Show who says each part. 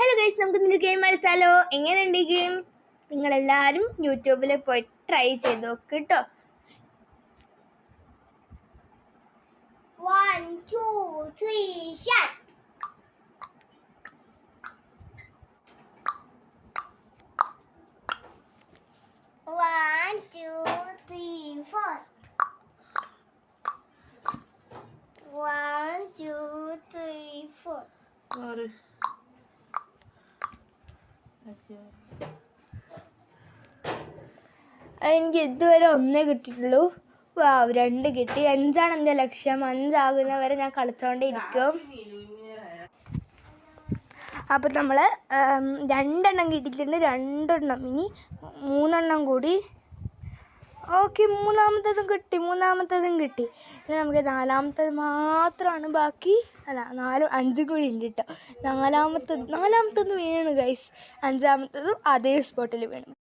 Speaker 1: Hello guys, നമുക്ക് ഇന്നൊരു game കളിച്ചാലോ? എങ്ങനെയുണ്ട് ഈ ഗെയിം? നിങ്ങളെല്ലാവരും യൂട്യൂബിൽ പോയി ട്രൈ ചെയ്ത് നോക്ക് കേട്ടോ.
Speaker 2: 1 2 3 shut. 1 2 3 4. 1 2 3 4.
Speaker 1: എനിക്ക് ഇതുവരെ ഒന്നേ കിട്ടിയിട്ടുള്ളൂ. 2 കിട്ടി. 5ആണ് എൻ്റെ ലക്ഷ്യം. 5 ഞാൻ കളിച്ചോണ്ടേയിരിക്കും. അപ്പം നമ്മൾ 2 കിട്ടിയിട്ടുണ്ട്. 2 ഇനി 3 കൂടി. ഓക്കെ, മൂന്നാമത്തതും കിട്ടി. ഇനി നമുക്ക് 4 മാത്രമാണ് ബാക്കി. അല്ല, 5 കൂടി ഉണ്ട് കേട്ടോ. നാലാമത്തത് വീണു ഗൈസ്. 5 അതേ സ്പോട്ടിൽ വീണു.